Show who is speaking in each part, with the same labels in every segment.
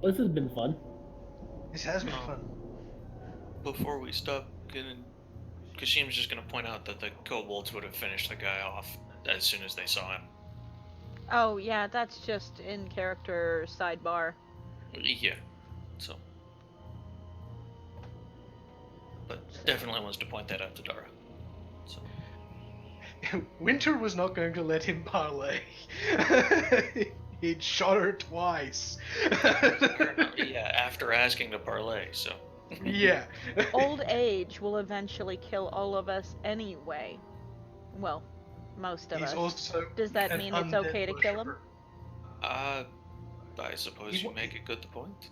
Speaker 1: This has been fun.
Speaker 2: This has been fun.
Speaker 3: Before we stop, Kashim's just gonna point out that the kobolds would have finished the guy off as soon as they saw him.
Speaker 4: Oh, yeah, that's just in character sidebar.
Speaker 3: Yeah, so. But definitely wants to point that out to Dara. So.
Speaker 2: Winter was not going to let him parley. He'd shot her twice.
Speaker 3: Yeah, after asking to parley, so.
Speaker 2: Yeah.
Speaker 4: Old age will eventually kill all of us anyway. Well, most of
Speaker 2: He's
Speaker 4: us.
Speaker 2: also
Speaker 4: Does that
Speaker 2: an
Speaker 4: mean it's
Speaker 2: undead
Speaker 4: okay to kill him?
Speaker 2: worshipper.
Speaker 3: I suppose you make a good point.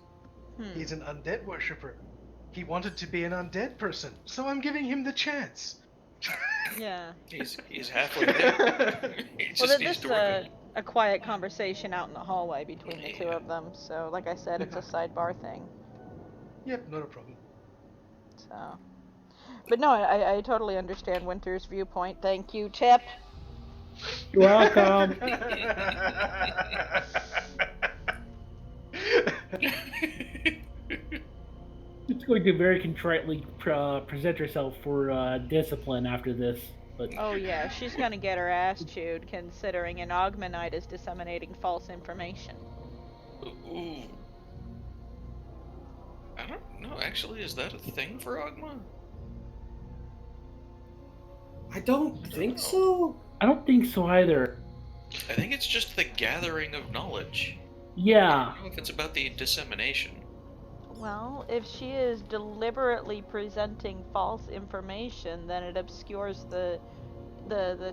Speaker 2: He's an undead worshipper. He wanted to be an undead person, so I'm giving him the chance.
Speaker 4: Yeah.
Speaker 3: He's halfway there.
Speaker 4: Well, this is a quiet conversation out in the hallway between the two of them. So, like I said, it's a sidebar thing.
Speaker 2: Yep, not a problem.
Speaker 4: So, but no, I totally understand Winter's viewpoint. Thank you, Chip.
Speaker 1: You're welcome. It's going to very contritely present herself for discipline after this. But
Speaker 4: oh yeah, she's gonna get her ass chewed, considering an Augmenite is disseminating false information.
Speaker 3: Ooh. I don't know, actually, is that a thing for Ogma?
Speaker 5: I don't think so.
Speaker 1: I don't think so either.
Speaker 3: I think it's just the gathering of knowledge.
Speaker 1: Yeah.
Speaker 3: I don't know if it's about the dissemination.
Speaker 4: Well, if she is deliberately presenting false information, then it obscures the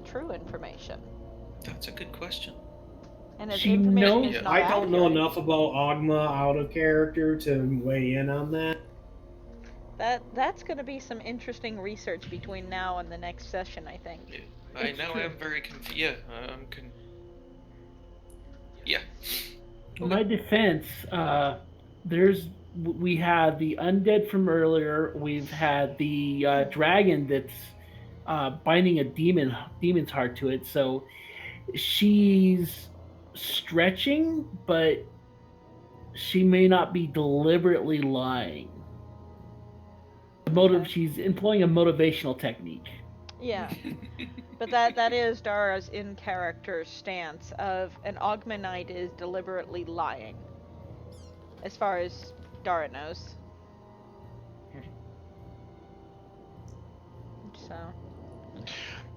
Speaker 4: true information.
Speaker 3: That's a good question.
Speaker 4: And if information is not
Speaker 5: I don't know
Speaker 4: accurate,
Speaker 5: enough about Ogma out of character to weigh in on that.
Speaker 4: That's going to be some interesting research between now and the next session, I think.
Speaker 3: Yeah. I now am very confused. Yeah, yeah.
Speaker 1: In my defense, we had the undead from earlier. We've had the dragon that's binding a demon's heart to it. So she's stretching, but she may not be deliberately lying. She's employing a motivational technique.
Speaker 4: Yeah, but that is Dara's in-character stance of an Augmenite is deliberately lying, as far as Dara knows. So,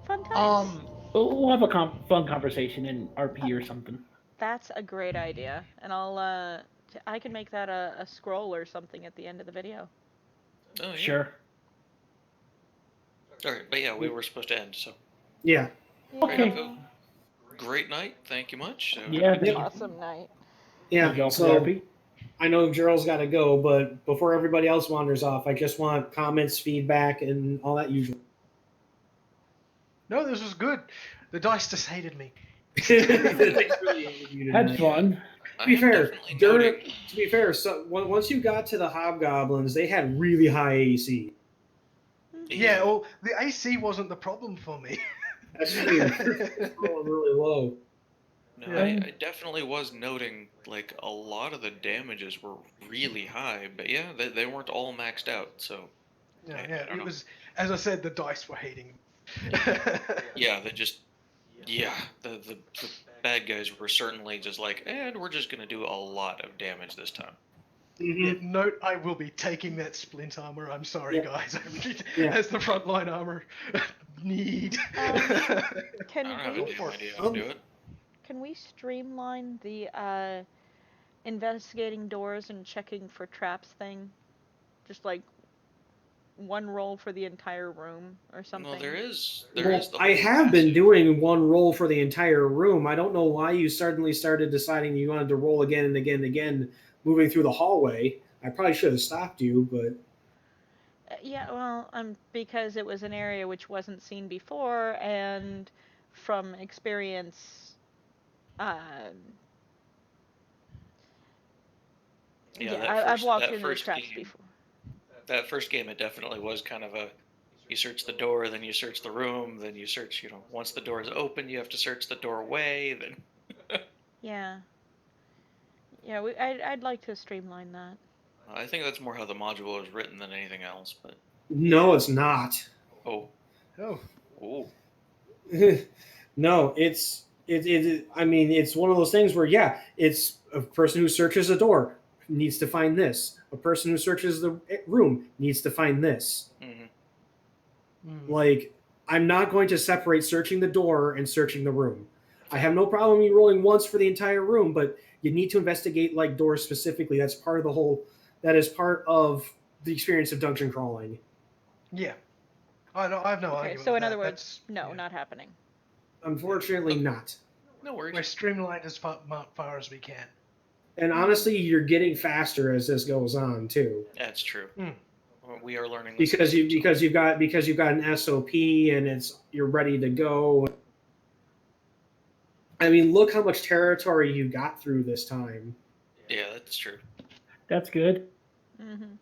Speaker 4: fun times.
Speaker 1: We'll have a fun conversation in RP or something.
Speaker 4: That's a great idea, and I can make that a scroll or something at the end of the video.
Speaker 3: Oh, yeah.
Speaker 1: Sure.
Speaker 3: Alright, but yeah, we were supposed to end, so.
Speaker 5: Yeah.
Speaker 1: Okay.
Speaker 3: Great night, thank you much.
Speaker 1: Yeah,
Speaker 4: awesome night.
Speaker 5: Yeah, so I know Gerald's got to go, but before everybody else wanders off, I just want comments, feedback, and all that usual.
Speaker 2: No, this was good. The dice just hated me.
Speaker 1: Had fun.
Speaker 5: To be fair, so once you got to the hobgoblins, they had really high AC.
Speaker 2: Yeah, well, the AC wasn't the problem for me.
Speaker 5: That's really low.
Speaker 3: No, I definitely was noting, like, a lot of the damages were really high, but yeah, they weren't all maxed out, so.
Speaker 2: Yeah, it was, as I said, the dice were hating me.
Speaker 3: Yeah, the bad guys were certainly just like, and we're just gonna do a lot of damage this time.
Speaker 2: Mm-hmm. Note, I will be taking that splint armor. I'm sorry, guys. As the frontline armor need.
Speaker 4: Can we streamline the investigating doors and checking for traps thing? Just like one roll for the entire room or something?
Speaker 3: Well, there is
Speaker 5: I have been doing one roll for the entire room. I don't know why you suddenly started deciding you wanted to roll again and again and again, moving through the hallway. I probably should have stopped you, but...
Speaker 4: Yeah, well, because it was an area which wasn't seen before, and from experience... I've walked into the traps before.
Speaker 3: That first game, it definitely was kind of you search the door, then you search the room, then you search, once the door is open, you have to search the doorway, then...
Speaker 4: Yeah. Yeah, I'd like to streamline that.
Speaker 3: I think that's more how the module is written than anything else. But
Speaker 5: No, it's not.
Speaker 3: oh,
Speaker 2: Oh,
Speaker 5: No, it. I mean, it's one of those things where it's a person who searches a door needs to find this. A person who searches the room needs to find this. Like, I'm not going to separate searching the door and searching the room. I have no problem you rolling once for the entire room, but you need to investigate like doors specifically. That's part of the whole. That is part of the experience of dungeon crawling.
Speaker 2: yeah. I have no
Speaker 4: Okay,
Speaker 2: argument.
Speaker 4: so
Speaker 2: with
Speaker 4: in
Speaker 2: that.
Speaker 4: other words,
Speaker 2: That's,
Speaker 4: no, not happening.
Speaker 5: Unfortunately, not.
Speaker 3: no worries.
Speaker 2: We're streamlined as far as we can.
Speaker 5: And honestly, you're getting faster as this goes on too.
Speaker 3: That's true. We are learning
Speaker 5: because you've got an SOP and you're ready to go. I mean, look how much territory you got through this time.
Speaker 3: Yeah, that's true.
Speaker 1: That's good.
Speaker 4: Mm-hmm.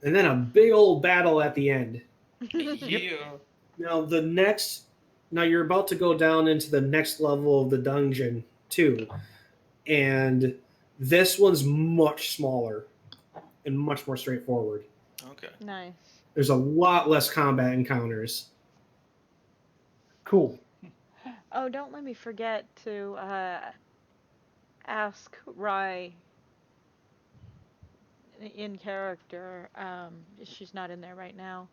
Speaker 5: And then a big old battle at the end.
Speaker 3: Yeah.
Speaker 5: Now you're about to go down into the next level of the dungeon too, and this one's much smaller and much more straightforward.
Speaker 3: Okay.
Speaker 4: Nice.
Speaker 5: There's a lot less combat encounters.
Speaker 1: Cool.
Speaker 4: Oh, don't let me forget to ask Rye in character. She's not in there right now.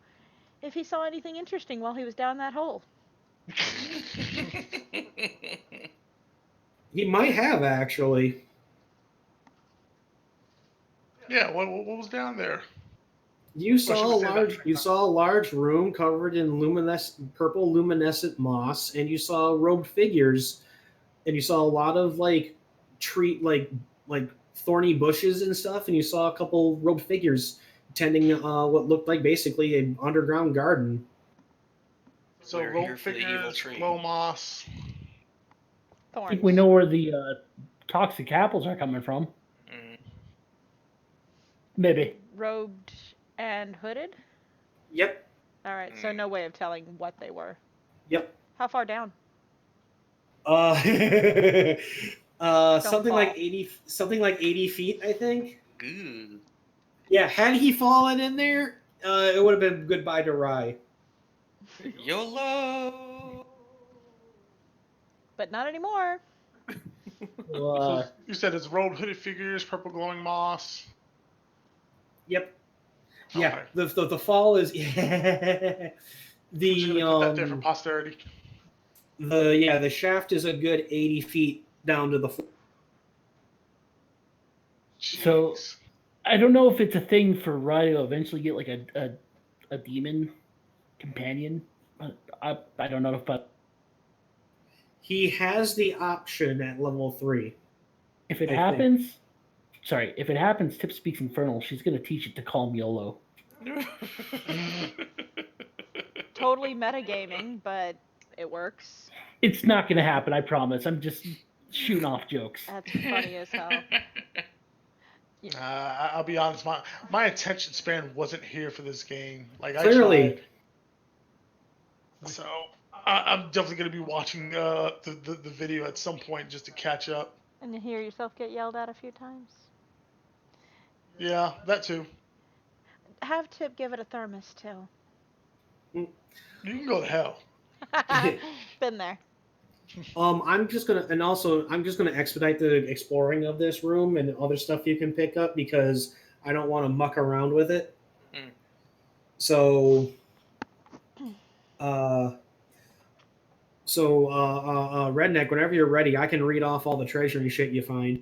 Speaker 4: If he saw anything interesting while he was down that hole.
Speaker 5: He might have actually.
Speaker 6: Yeah, what was down there?
Speaker 5: You saw a large room covered in purple luminescent moss, and you saw robed figures, and you saw a lot of like thorny bushes and stuff, and you saw a couple robed figures tending what looked like basically an underground garden.
Speaker 6: So
Speaker 3: We're here
Speaker 6: rogue
Speaker 3: for the evil
Speaker 6: figures,
Speaker 3: tree.
Speaker 6: low moss.
Speaker 1: I
Speaker 4: Thorns.
Speaker 1: think we know where the toxic apples are coming from. Maybe.
Speaker 4: Robed and hooded?
Speaker 5: Yep.
Speaker 4: Alright, so no way of telling what they were.
Speaker 5: Yep.
Speaker 4: How far down?
Speaker 5: Something like
Speaker 4: fall.
Speaker 5: 80 feet, I think.
Speaker 3: Good.
Speaker 5: Yeah, had he fallen in there, it would have been goodbye to Rye.
Speaker 3: YOLO.
Speaker 4: But not anymore.
Speaker 6: So you said it's rogue hooded figures, purple glowing moss.
Speaker 5: Yep. Yeah.
Speaker 6: Okay.
Speaker 5: The fall is
Speaker 6: I'm just gonna put that there for posterity.
Speaker 5: the shaft is a good 80 feet down to the floor.
Speaker 1: So
Speaker 6: Jeez.
Speaker 1: I don't know if it's a thing for Rye to eventually get like a demon companion. I don't know if
Speaker 5: He has the option at level 3.
Speaker 1: if it
Speaker 5: I
Speaker 1: happens. Sorry, if it happens, Tip speaks Infernal. She's going to teach it to calm YOLO.
Speaker 4: Totally metagaming, but it works.
Speaker 1: It's not going to happen, I promise. I'm just shooting off jokes.
Speaker 4: That's funny as hell.
Speaker 6: I'll be honest, my attention span wasn't here for this game. Like
Speaker 5: Clearly.
Speaker 6: I tried. So I'm definitely gonna be watching the video at some point just to catch up.
Speaker 4: And you hear yourself get yelled at a few times.
Speaker 6: Yeah, that too.
Speaker 4: Have Tip give it a thermos too.
Speaker 6: You can go to hell.
Speaker 4: Been there.
Speaker 5: I'm just gonna expedite the exploring of this room and other stuff you can pick up because I don't want to muck around with it. So, Redneck, whenever you're ready, I can read off all the treasury shit you find.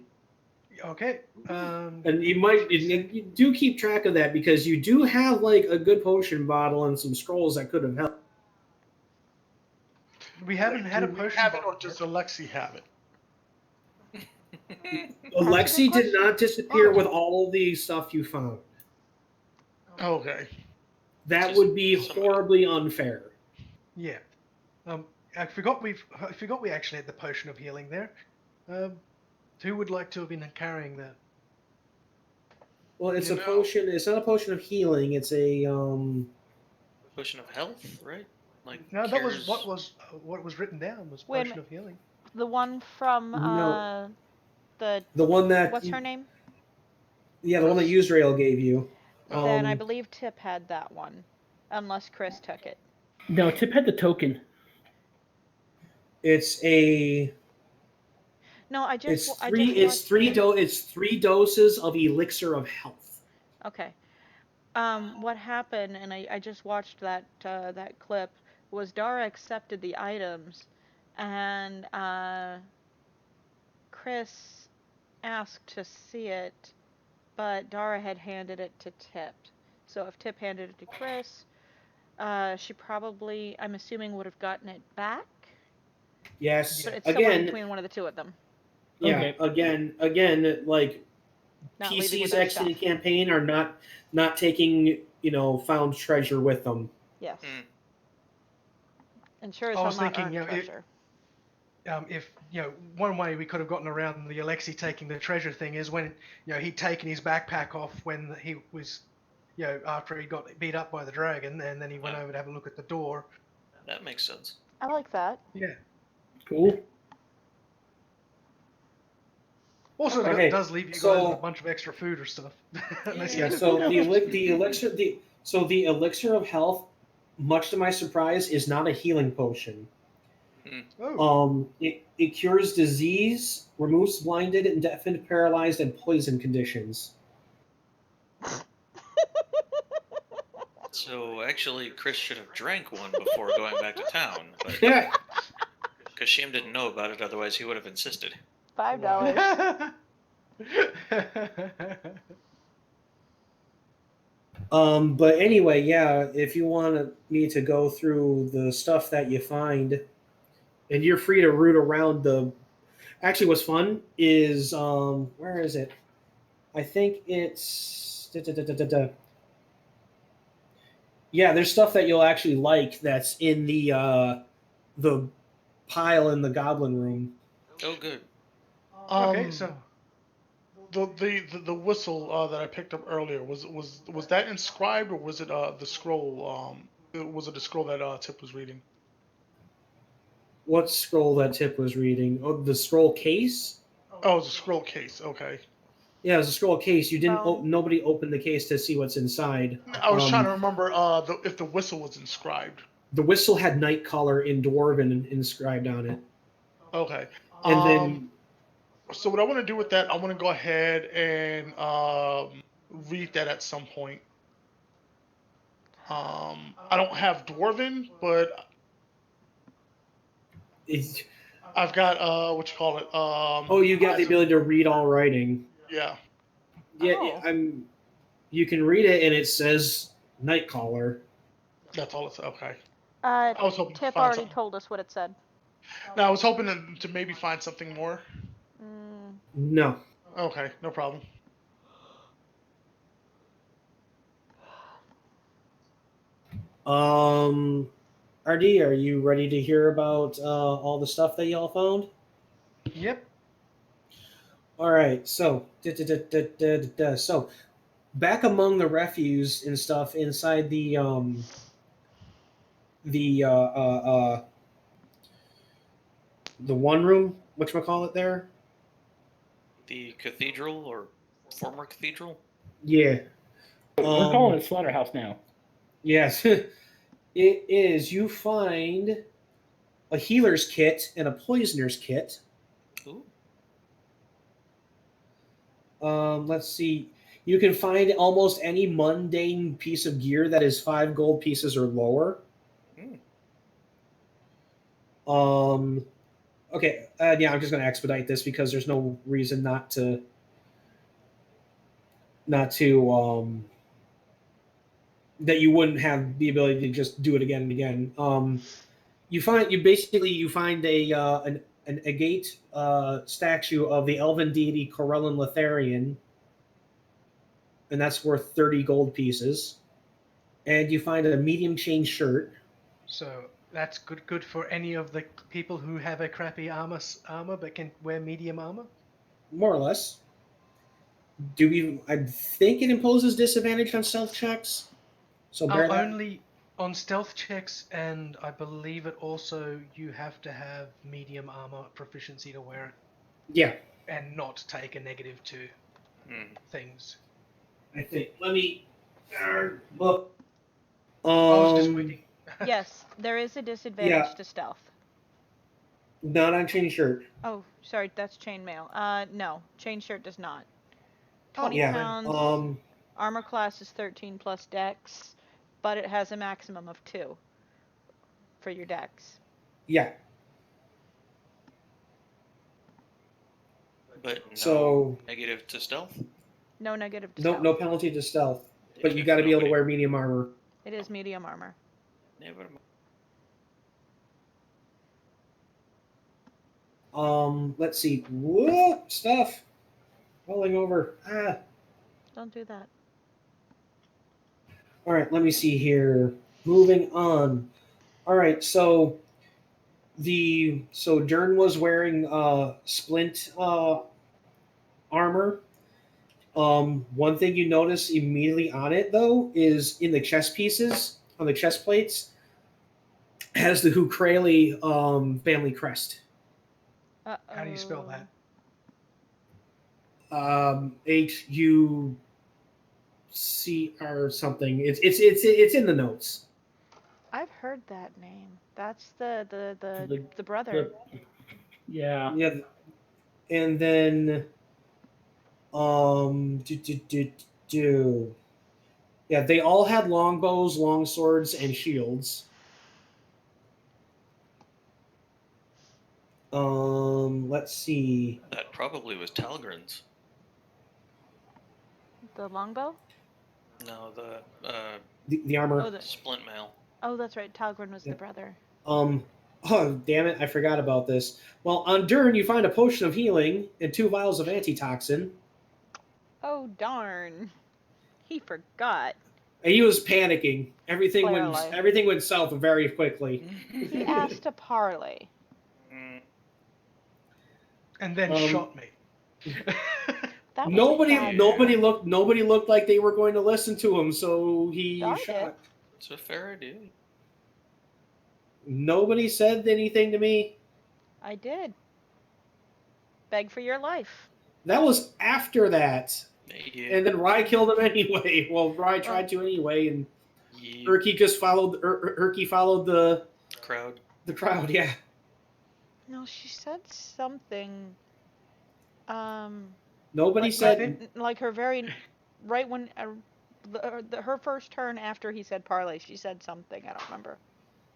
Speaker 2: Okay.
Speaker 5: And you do keep track of that because you do have like a good potion bottle and some scrolls that could have helped.
Speaker 2: We haven't had a
Speaker 6: Do we
Speaker 2: potion
Speaker 6: have it,
Speaker 2: bottle.
Speaker 6: or does Alexi have it?
Speaker 5: Alexi did not disappear with all the stuff you found.
Speaker 6: Okay.
Speaker 5: That
Speaker 3: Just
Speaker 5: would be
Speaker 3: somebody.
Speaker 5: horribly unfair.
Speaker 2: Yeah. I forgot we actually had the potion of healing there. Who would like to have been carrying that?
Speaker 5: Well, it's a potion. It's not a potion of healing. It's a
Speaker 3: Potion of health, right? Like
Speaker 2: No, that was
Speaker 3: cures-
Speaker 2: what was written down was
Speaker 4: Wait a
Speaker 2: potion
Speaker 4: minute.
Speaker 2: of healing.
Speaker 4: The one from
Speaker 5: No. The one that
Speaker 4: what's her name?
Speaker 5: Yeah, the one that Usrael gave you.
Speaker 4: Then I believe Tip had that one, unless Chris took it.
Speaker 1: No, Tip had the token.
Speaker 5: It's a.
Speaker 4: No, I just
Speaker 5: It's
Speaker 4: I
Speaker 5: three.
Speaker 4: just
Speaker 5: It's
Speaker 4: watched
Speaker 5: three.
Speaker 4: it.
Speaker 5: It's 3 doses of elixir of health.
Speaker 4: Okay. What happened, and I just watched that clip, was Dara accepted the items, and Chris asked to see it, but Dara had handed it to Tip. So if Tip handed it to Chris, she probably, I'm assuming, would have gotten it back.
Speaker 5: Yes.
Speaker 4: But it's somewhere
Speaker 5: Again.
Speaker 4: between one of the two of them.
Speaker 5: Yeah.
Speaker 1: Okay.
Speaker 5: Again, like
Speaker 4: Not leaving with
Speaker 5: PCs
Speaker 4: their
Speaker 5: exiting
Speaker 4: stuff.
Speaker 5: campaign are not taking found treasure with them.
Speaker 4: Yes.
Speaker 3: Mm.
Speaker 4: And sure as
Speaker 2: I
Speaker 4: hell
Speaker 2: was
Speaker 4: not
Speaker 2: thinking,
Speaker 4: earned treasure.
Speaker 2: if one way we could have gotten around the Alexei taking the treasure thing is when he'd taken his backpack off when he was after he got beat up by the dragon, and then he went over to have a look at the door.
Speaker 3: That makes sense.
Speaker 4: I like that.
Speaker 2: Yeah.
Speaker 1: Cool.
Speaker 2: Also,
Speaker 5: Okay,
Speaker 2: it does leave you guys
Speaker 5: so-
Speaker 2: with a bunch of extra food or stuff. Unless
Speaker 5: Yeah.
Speaker 2: you
Speaker 5: So the elixir of health, much to my surprise, is not a healing potion.
Speaker 2: Oh.
Speaker 5: It cures disease, removes blinded, indefinite, paralyzed, and poison conditions.
Speaker 3: So actually, Chris should have drank one before going back to town, but
Speaker 5: Yeah.
Speaker 3: because Sham didn't know about it, otherwise he would have insisted.
Speaker 4: $5.
Speaker 5: But anyway, yeah, if you want me to go through the stuff that you find, and you're free to root around the. Actually, what's fun is where is it? I think it's. Yeah, there's stuff that you'll actually like that's in the pile in the goblin room.
Speaker 3: Oh, good.
Speaker 2: Okay, so
Speaker 6: The whistle that I picked up earlier was that inscribed, or was it the scroll? Was it the scroll that Tip was reading?
Speaker 5: What scroll that Tip was reading? Oh, the scroll case.
Speaker 6: Oh, it was a scroll case. Okay.
Speaker 5: Yeah, it was a scroll case. You didn't.
Speaker 4: Well-
Speaker 5: Nobody opened the case to see what's inside.
Speaker 6: I was trying to remember if the whistle was inscribed.
Speaker 5: The whistle had Nightcaller in Dwarven inscribed on it,
Speaker 6: Okay.
Speaker 5: and then
Speaker 6: So what I want to do with that, I want to go ahead and read that at some point. I don't have Dwarven, but
Speaker 5: it's,
Speaker 6: I've got what you call it.
Speaker 5: oh, you got the ability to read all writing.
Speaker 6: Yeah.
Speaker 5: Yeah,
Speaker 4: Oh.
Speaker 5: You can read it, and it says Nightcaller.
Speaker 6: That's all it's okay.
Speaker 4: I
Speaker 6: was hoping to
Speaker 4: Tip
Speaker 6: find
Speaker 4: already
Speaker 6: something.
Speaker 4: told us what it said.
Speaker 6: Now I was hoping to maybe find something more.
Speaker 5: No.
Speaker 6: Okay, no problem.
Speaker 5: RD, are you ready to hear about all the stuff that y'all found?
Speaker 2: yep.
Speaker 5: All right, so so back among the refuse and stuff inside the one room, whatchamacallit there?
Speaker 3: The cathedral or former cathedral?
Speaker 5: Yeah.
Speaker 1: We're calling it Slaughterhouse now.
Speaker 5: Yes. It is. You find a healer's kit and a poisoner's kit.
Speaker 3: Ooh.
Speaker 5: Let's see. You can find almost any mundane piece of gear that is 5 gold pieces or lower. Okay. Yeah, I'm just going to expedite this because there's no reason not to that you wouldn't have the ability to just do it again and again. You find an agate statue of the elven deity Corellin Letharian, and that's worth 30 gold pieces. And you find a medium chain shirt.
Speaker 2: So that's good for any of the people who have a crappy armor but can wear medium armor.
Speaker 5: More or less. I think it imposes disadvantage on stealth checks. So bear that.
Speaker 2: Only on stealth checks, and I believe it also you have to have medium armor proficiency to wear it.
Speaker 5: Yeah.
Speaker 2: and not take a -2 things.
Speaker 5: I think. Let me look.
Speaker 2: I was just waiting.
Speaker 4: Yes, there is a disadvantage to stealth.
Speaker 5: Not on chain shirt.
Speaker 4: Oh, sorry, that's chainmail. No, chain shirt does not.
Speaker 2: Oh,
Speaker 4: 20
Speaker 5: Yeah.
Speaker 4: pounds. Armor class is 13 plus dex, but it has a maximum of 2 for your dex.
Speaker 5: Yeah.
Speaker 3: But no
Speaker 5: So
Speaker 3: negative to stealth?
Speaker 4: No negative to
Speaker 5: no
Speaker 4: stealth.
Speaker 5: no penalty to stealth, but you
Speaker 3: If
Speaker 5: got to be able to
Speaker 3: nobody-
Speaker 5: wear medium armor.
Speaker 4: It is medium armor.
Speaker 3: Yeah, but
Speaker 5: Let's see. Whoop, stuff falling over.
Speaker 4: Don't do that.
Speaker 5: All right, let me see here. Moving on. All right, so Dern was wearing splint armor. One thing you notice immediately on it though is in the chest pieces on the chest plates has the Hukrali family crest.
Speaker 4: Uh-oh.
Speaker 2: How do you spell that?
Speaker 5: HUC or something. It's in the notes.
Speaker 4: I've heard that name. That's the
Speaker 1: The-
Speaker 4: brother.
Speaker 1: Yeah.
Speaker 5: Yeah, and then yeah, they all had longbows, long swords, and shields. Let's see.
Speaker 3: that probably was Talgrin's.
Speaker 4: The longbow?
Speaker 3: No, the
Speaker 5: The armor.
Speaker 4: Oh,
Speaker 3: splint mail.
Speaker 4: oh, that's right. Talgrin was
Speaker 5: Yeah.
Speaker 4: the brother.
Speaker 5: Oh, damn it, I forgot about this. Well, on Dern, you find a potion of healing and 2 vials of antitoxin.
Speaker 4: Oh, darn. He forgot.
Speaker 5: And he was panicking. Everything
Speaker 4: Clearly.
Speaker 5: went south very quickly.
Speaker 4: He asked to parley.
Speaker 2: And then shot me.
Speaker 4: That was
Speaker 5: Nobody
Speaker 4: sad.
Speaker 5: nobody looked like they were going to listen to him, so he
Speaker 4: Darn
Speaker 5: shot.
Speaker 4: it.
Speaker 3: It's a fair idea.
Speaker 5: Nobody said anything to me.
Speaker 4: I did. Beg for your life.
Speaker 5: That was after that.
Speaker 3: Yeah.
Speaker 5: And then Rye killed him anyway. Well, Rye tried to anyway, and
Speaker 3: Yeah.
Speaker 5: Erky just followed. Erky followed the
Speaker 3: Crowd.
Speaker 5: crowd. Yeah.
Speaker 4: No, she said something.
Speaker 5: Nobody
Speaker 2: Like,
Speaker 5: said.
Speaker 4: Like her very, right when her first turn after he said parley, she said something. I don't remember.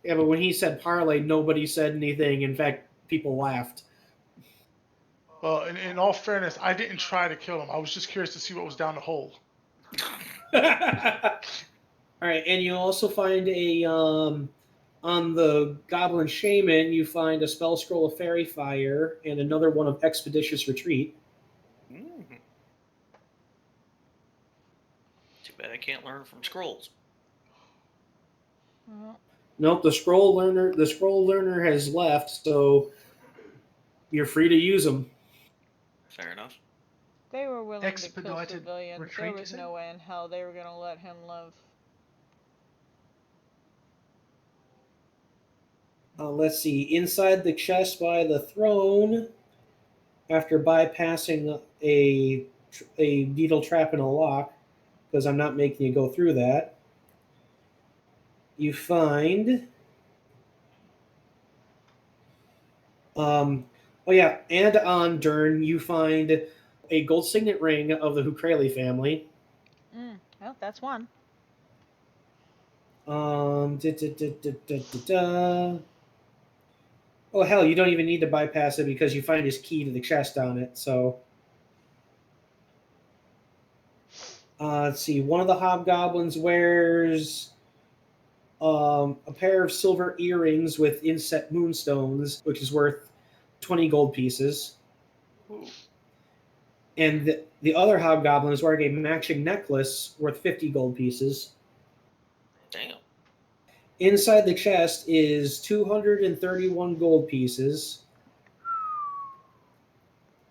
Speaker 5: Yeah, but when he said parlay, nobody said anything. In fact, people laughed.
Speaker 6: In all fairness, I didn't try to kill him. I was just curious to see what was down the hole.
Speaker 5: All right, and you also find a on the Goblin Shaman, you find a spell scroll of Fairy Fire and another one of Expeditious Retreat.
Speaker 3: Too bad I can't learn from scrolls.
Speaker 4: Well,
Speaker 5: Nope, the scroll learner has left, so you're free to use them.
Speaker 3: Fair enough.
Speaker 4: they were willing to kill
Speaker 2: Expedited
Speaker 4: civilians.
Speaker 2: retreat,
Speaker 4: There was
Speaker 2: is it?
Speaker 4: no way in hell they were gonna let him live.
Speaker 5: Let's see. Inside the chest by the throne, after bypassing a needle trap and a lock, because I'm not making you go through that, you find. Oh yeah, and on Dern, you find a gold signet ring of the Hukrali family.
Speaker 4: Well, that's one.
Speaker 5: Oh hell, you don't even need to bypass it because you find his key to the chest on it. So let's see. One of the hobgoblins wears a pair of silver earrings with inset moonstones, which is worth 20 gold pieces.
Speaker 3: Ooh.
Speaker 5: And the other hobgoblin is wearing a matching necklace worth 50 gold pieces.
Speaker 3: Damn.
Speaker 5: Inside the chest is 231 gold pieces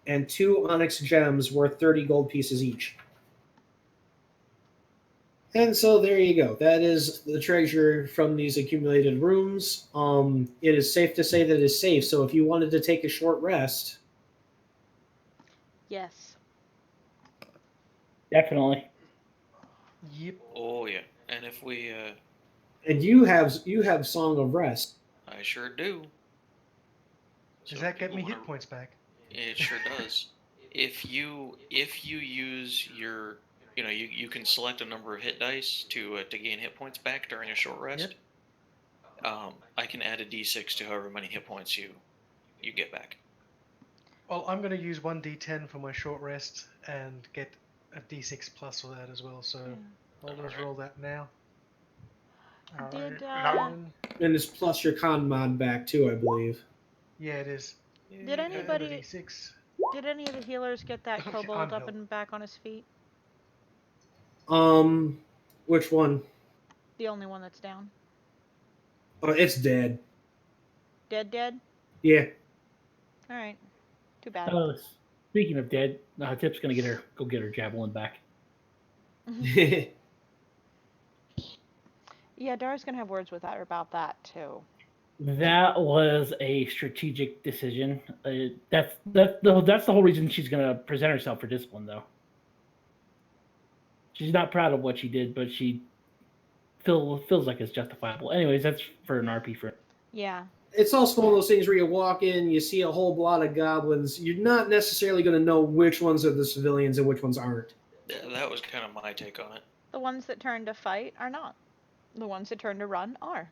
Speaker 5: and 2 onyx gems worth 30 gold pieces each. And so there you go. That is the treasure from these accumulated rooms. It is safe to say that it is safe. So if you wanted to take a short rest,
Speaker 4: Yes.
Speaker 1: Definitely.
Speaker 2: Yep.
Speaker 3: Oh yeah. And if we,
Speaker 5: And you have Song of Rest.
Speaker 3: I sure do.
Speaker 2: Does
Speaker 3: So
Speaker 2: that get
Speaker 3: people
Speaker 2: me
Speaker 3: wanna-
Speaker 2: hit points back?
Speaker 3: It sure does. If you use your, you can select a number of hit dice to gain hit points back during a short rest.
Speaker 2: Yep.
Speaker 3: I can add a d6 to however many hit points you get back.
Speaker 2: Well, I'm going to use 1d10 for my short rest and get a d6 plus for that as well. So
Speaker 4: Yeah.
Speaker 2: I'll just
Speaker 3: Alright.
Speaker 2: roll that now.
Speaker 4: Did
Speaker 6: Now,
Speaker 2: And
Speaker 5: And it's plus your con mod back too, I believe.
Speaker 2: yeah, it is.
Speaker 4: Did
Speaker 2: And a
Speaker 4: anybody
Speaker 2: d6.
Speaker 4: did any of the healers get that
Speaker 2: Okay,
Speaker 4: kobold
Speaker 2: I'm
Speaker 4: up
Speaker 2: healed.
Speaker 4: and back on his feet?
Speaker 5: Which one?
Speaker 4: The only one that's down.
Speaker 5: It's dead.
Speaker 4: Dead?
Speaker 5: Yeah.
Speaker 4: Alright. Too bad.
Speaker 1: Oh, speaking of dead, Tip's gonna go get her javelin back.
Speaker 4: Yeah, Dara's gonna have words with her about that too.
Speaker 1: That was a strategic decision. That's the whole reason she's gonna present herself for discipline, though. She's not proud of what she did, but she feels like it's justifiable. Anyways, that's for an RP for.
Speaker 4: Yeah.
Speaker 5: It's also one of those things where you walk in, you see a whole lot of goblins. You're not necessarily going to know which ones are the civilians and which ones aren't.
Speaker 3: That was kind of my take on it.
Speaker 4: The ones that turn to fight are not. The ones that turn to run are.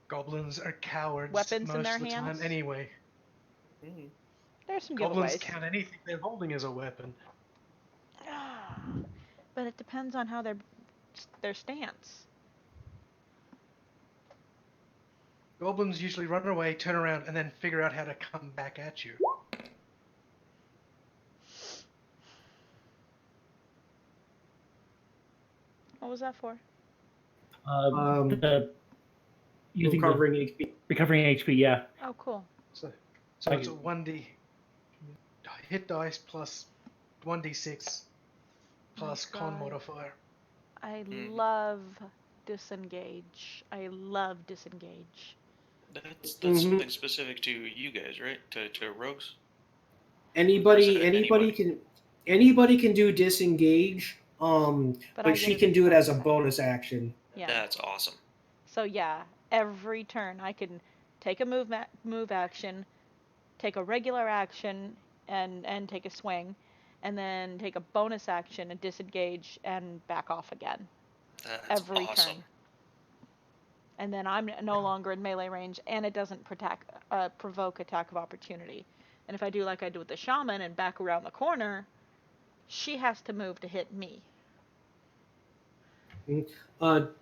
Speaker 2: Goblins are cowards
Speaker 4: Weapons
Speaker 2: most
Speaker 4: in their
Speaker 2: of the time
Speaker 4: hands?
Speaker 2: anyway.
Speaker 4: There's some
Speaker 2: Goblins
Speaker 4: giveaways.
Speaker 2: count anything they're holding as a weapon.
Speaker 4: But it depends on how their stance.
Speaker 2: Goblins usually run away, turn around, and then figure out how to come back at you.
Speaker 4: What was that for?
Speaker 1: Using
Speaker 5: Recovering HP.
Speaker 1: recovering HP. Yeah.
Speaker 4: Oh, cool.
Speaker 2: So
Speaker 1: Like-
Speaker 2: it's a 1d hit dice plus 1d6 plus con
Speaker 4: God.
Speaker 2: modifier.
Speaker 4: I love disengage. I love disengage.
Speaker 3: That's
Speaker 5: Mhm.
Speaker 3: something specific to you guys, right? To rogues.
Speaker 5: Anybody
Speaker 3: Anybody.
Speaker 5: can do disengage.
Speaker 4: But I
Speaker 5: But
Speaker 4: get
Speaker 5: she
Speaker 4: it
Speaker 5: can
Speaker 4: as
Speaker 5: do it as a
Speaker 4: bonus
Speaker 5: bonus action.
Speaker 4: Yeah.
Speaker 3: That's awesome.
Speaker 4: So yeah, every turn I can take a move action, take a regular action, and take a swing, and then take a bonus action and disengage and back off again.
Speaker 3: That's
Speaker 4: Every
Speaker 3: awesome.
Speaker 4: turn. And then I'm no longer in melee range, and it doesn't provoke attack of opportunity. And if I do like I do with the shaman and back around the corner, she has to move to hit me.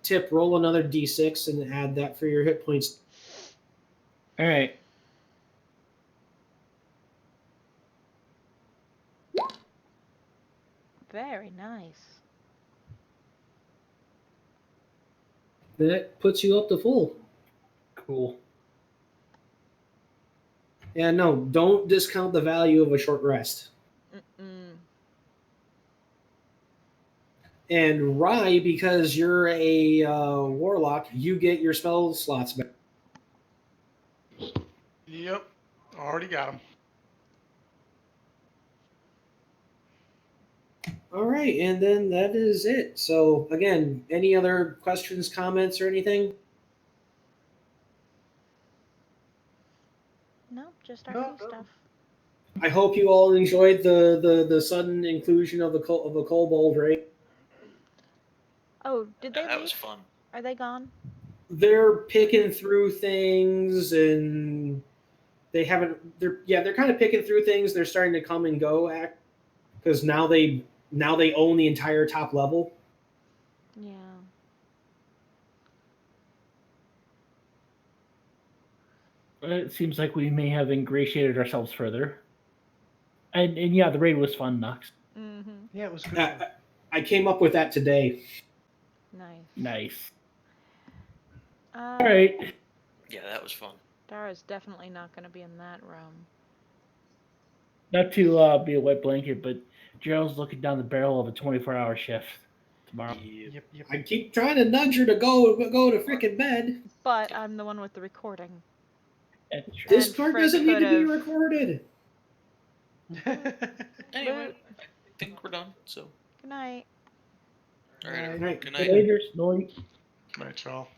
Speaker 5: Tip, roll another d6 and add that for your hit points.
Speaker 1: All right.
Speaker 4: Very nice.
Speaker 5: That puts you up to full.
Speaker 1: Cool.
Speaker 5: Yeah, no, don't discount the value of a short rest.
Speaker 4: Mm-mm.
Speaker 5: And Rye, because you're a warlock, you get your spell slots back.
Speaker 6: yep, already got him.
Speaker 5: All right, and then that is it. So, again, any other questions, comments, or anything?
Speaker 4: No, just
Speaker 2: No,
Speaker 4: RP
Speaker 2: no.
Speaker 4: stuff.
Speaker 5: I hope you all enjoyed the sudden inclusion of the kobold, right?
Speaker 4: Oh, did they
Speaker 3: That
Speaker 4: leave?
Speaker 3: was fun.
Speaker 4: Are they gone?
Speaker 5: They're picking through things, and they haven't. They're kind of picking through things. They're starting to come and go act because now they own the entire top level.
Speaker 4: Yeah.
Speaker 1: It seems like we may have ingratiated ourselves further. And yeah, the raid was fun, Nux.
Speaker 4: Mm-hmm.
Speaker 2: Yeah, it was good. fun.
Speaker 5: I came up with that today.
Speaker 4: Nice.
Speaker 1: Nice.
Speaker 4: All
Speaker 1: All right.
Speaker 3: Yeah, that was fun.
Speaker 4: Dara's definitely not going to be in that room.
Speaker 1: Not to be a wet blanket, but Gerald's looking down the barrel of a 24-hour shift tomorrow.
Speaker 3: Yeah.
Speaker 2: Yep.
Speaker 5: I keep trying to nudge her to go to freaking bed.
Speaker 4: But I'm the one with the recording.
Speaker 1: That's true.
Speaker 5: This
Speaker 4: And
Speaker 5: part
Speaker 4: Frank
Speaker 5: doesn't need to be
Speaker 4: could've-
Speaker 5: recorded.
Speaker 3: Anyway,
Speaker 4: Loot.
Speaker 3: I think we're done. So,
Speaker 4: Good night.
Speaker 3: all right,
Speaker 2: Right.
Speaker 3: everyone.
Speaker 5: Right.
Speaker 3: Good
Speaker 1: See you
Speaker 3: night.
Speaker 1: later. Snowy.
Speaker 6: Right, y'all.